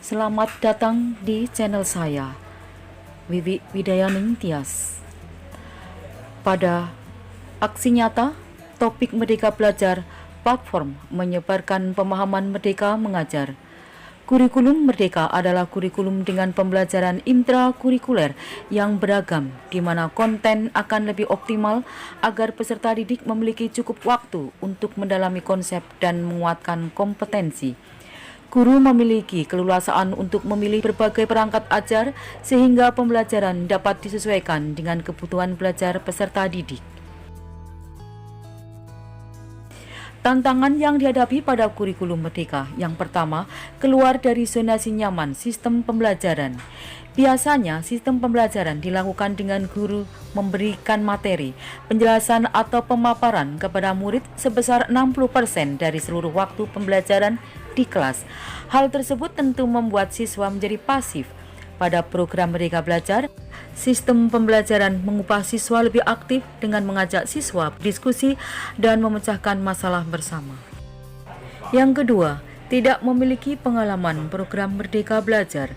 Selamat datang di channel saya, Wiwi Widayaning Tias. Pada aksi nyata, topik Merdeka Belajar, platform menyebarkan pemahaman merdeka mengajar. Kurikulum Merdeka adalah kurikulum dengan pembelajaran intrakurikuler yang beragam, di mana konten akan lebih optimal agar peserta didik memiliki cukup waktu untuk mendalami konsep dan menguatkan kompetensi. Guru memiliki keleluasaan untuk memilih berbagai perangkat ajar sehingga pembelajaran dapat disesuaikan dengan kebutuhan belajar peserta didik. Tantangan yang dihadapi pada kurikulum Merdeka, yang pertama, keluar dari zonasi nyaman sistem pembelajaran. Biasanya, sistem pembelajaran dilakukan dengan guru memberikan materi, penjelasan atau pemaparan kepada murid sebesar 60% dari seluruh waktu pembelajaran di kelas. Hal tersebut tentu membuat siswa menjadi pasif. Pada program Merdeka Belajar, sistem pembelajaran mengubah siswa lebih aktif dengan mengajak siswa berdiskusi dan memecahkan masalah bersama. Yang kedua, tidak memiliki pengalaman program Merdeka Belajar.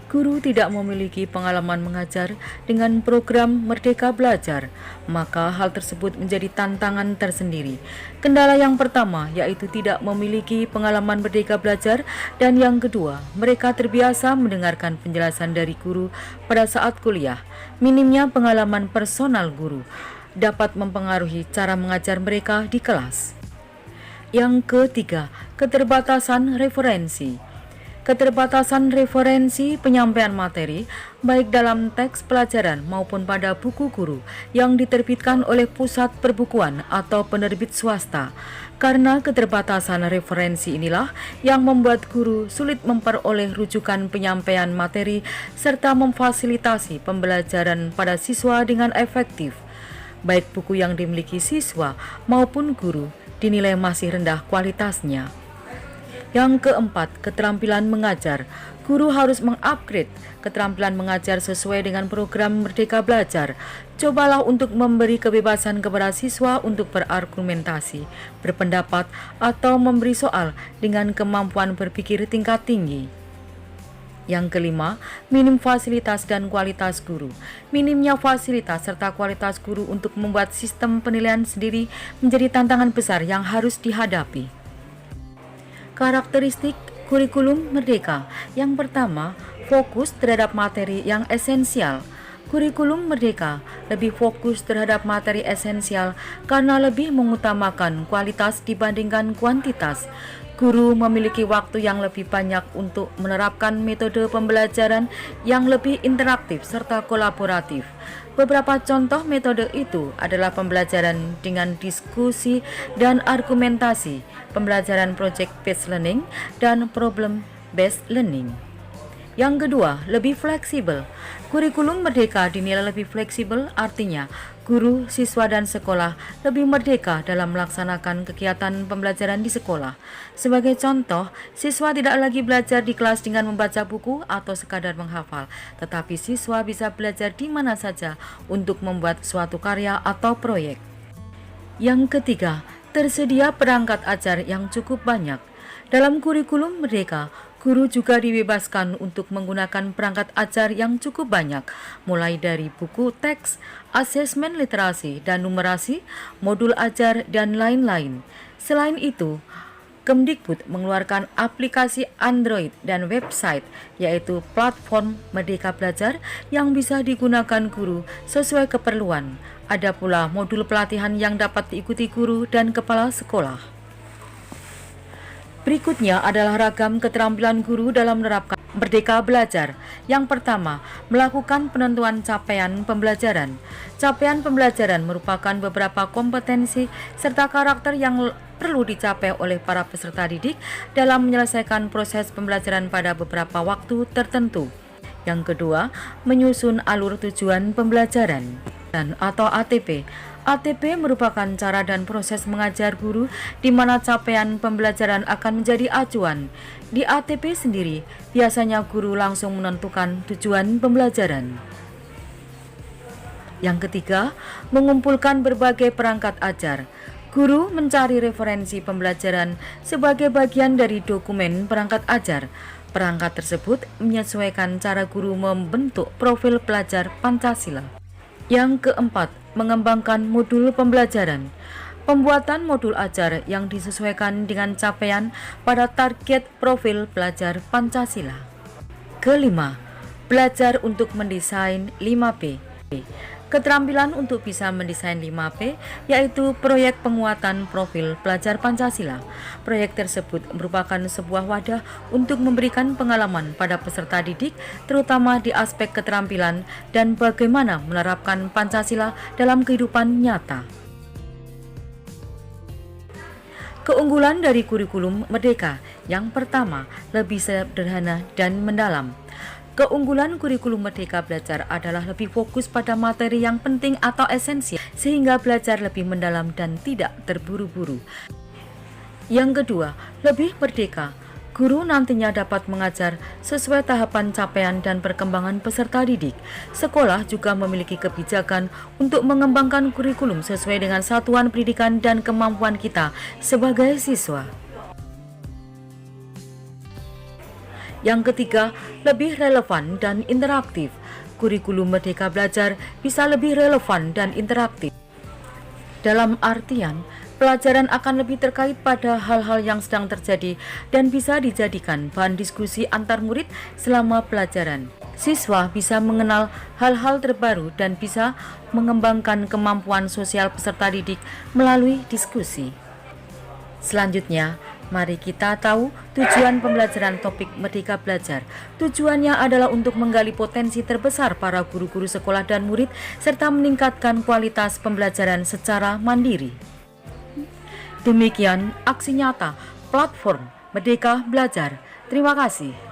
Guru tidak memiliki pengalaman mengajar dengan program Merdeka Belajar, maka hal tersebut menjadi tantangan tersendiri. Kendala yang pertama yaitu tidak memiliki pengalaman Merdeka Belajar, dan yang kedua, mereka terbiasa mendengarkan penjelasan dari guru pada saat kuliah. Minimnya pengalaman personal guru dapat mempengaruhi cara mengajar mereka di kelas. Yang ketiga, keterbatasan referensi. Keterbatasan referensi penyampaian materi, baik dalam teks pelajaran maupun pada buku guru yang diterbitkan oleh pusat perbukuan atau penerbit swasta. Karena keterbatasan referensi inilah yang membuat guru sulit memperoleh rujukan penyampaian materi serta memfasilitasi pembelajaran pada siswa dengan efektif. Baik buku yang dimiliki siswa maupun guru dinilai masih rendah kualitasnya. Yang keempat, keterampilan mengajar. Guru harus mengupgrade keterampilan mengajar sesuai dengan program Merdeka Belajar. Cobalah untuk memberi kebebasan kepada siswa untuk berargumentasi, berpendapat, atau memberi soal dengan kemampuan berpikir tingkat tinggi. Yang kelima, minim fasilitas dan kualitas guru. Minimnya fasilitas serta kualitas guru untuk membuat sistem penilaian sendiri menjadi tantangan besar yang harus dihadapi. Karakteristik kurikulum Merdeka. Yang pertama, fokus terhadap materi yang esensial. Kurikulum Merdeka lebih fokus terhadap materi esensial karena lebih mengutamakan kualitas dibandingkan kuantitas. Guru memiliki waktu yang lebih banyak untuk menerapkan metode pembelajaran yang lebih interaktif serta kolaboratif. Beberapa contoh metode itu adalah pembelajaran dengan diskusi dan argumentasi, pembelajaran project-based learning, dan problem-based learning. Yang kedua, lebih fleksibel. Kurikulum Merdeka dinilai lebih fleksibel, artinya guru, siswa, dan sekolah lebih merdeka dalam melaksanakan kegiatan pembelajaran di sekolah. Sebagai contoh, siswa tidak lagi belajar di kelas dengan membaca buku atau sekadar menghafal, tetapi siswa bisa belajar di mana saja untuk membuat suatu karya atau proyek. Yang ketiga, tersedia perangkat ajar yang cukup banyak. Dalam kurikulum Merdeka, guru juga dibebaskan untuk menggunakan perangkat ajar yang cukup banyak, mulai dari buku teks, asesmen literasi dan numerasi, modul ajar, dan lain-lain. Selain itu, Kemdikbud mengeluarkan aplikasi Android dan website, yaitu platform Merdeka Belajar yang bisa digunakan guru sesuai keperluan. Ada pula modul pelatihan yang dapat diikuti guru dan kepala sekolah. Berikutnya adalah ragam keterampilan guru dalam menerapkan Merdeka Belajar. Yang pertama, melakukan penentuan capaian pembelajaran. Capaian pembelajaran merupakan beberapa kompetensi serta karakter yang perlu dicapai oleh para peserta didik dalam menyelesaikan proses pembelajaran pada beberapa waktu tertentu. Yang kedua, menyusun alur tujuan pembelajaran atau ATP. ATP merupakan cara dan proses mengajar guru di mana capaian pembelajaran akan menjadi acuan. Di ATP sendiri, biasanya guru langsung menentukan tujuan pembelajaran. Yang ketiga, mengumpulkan berbagai perangkat ajar. Guru mencari referensi pembelajaran sebagai bagian dari dokumen perangkat ajar. Perangkat tersebut menyesuaikan cara guru membentuk profil pelajar Pancasila. Yang keempat, mengembangkan modul pembelajaran. Pembuatan modul ajar yang disesuaikan dengan capaian pada target profil pelajar Pancasila. Kelima, belajar untuk mendesain 5P. Keterampilan untuk bisa mendesain 5P yaitu proyek penguatan profil pelajar Pancasila. Proyek tersebut merupakan sebuah wadah untuk memberikan pengalaman pada peserta didik terutama di aspek keterampilan dan bagaimana menerapkan Pancasila dalam kehidupan nyata. Keunggulan dari kurikulum Merdeka. Yang pertama, lebih sederhana dan mendalam. Keunggulan kurikulum Merdeka Belajar adalah lebih fokus pada materi yang penting atau esensial, sehingga belajar lebih mendalam dan tidak terburu-buru. Yang kedua, lebih merdeka. Guru nantinya dapat mengajar sesuai tahapan capaian dan perkembangan peserta didik. Sekolah juga memiliki kebijakan untuk mengembangkan kurikulum sesuai dengan satuan pendidikan dan kemampuan kita sebagai siswa. Yang ketiga, lebih relevan dan interaktif. Kurikulum Merdeka Belajar bisa lebih relevan dan interaktif. Dalam artian, pelajaran akan lebih terkait pada hal-hal yang sedang terjadi dan bisa dijadikan bahan diskusi antar murid selama pelajaran. Siswa bisa mengenal hal-hal terbaru dan bisa mengembangkan kemampuan sosial peserta didik melalui diskusi. Selanjutnya, mari kita tahu tujuan pembelajaran topik Merdeka Belajar. Tujuannya adalah untuk menggali potensi terbesar para guru-guru sekolah dan murid serta meningkatkan kualitas pembelajaran secara mandiri. Demikian aksi nyata platform Merdeka Belajar. Terima kasih.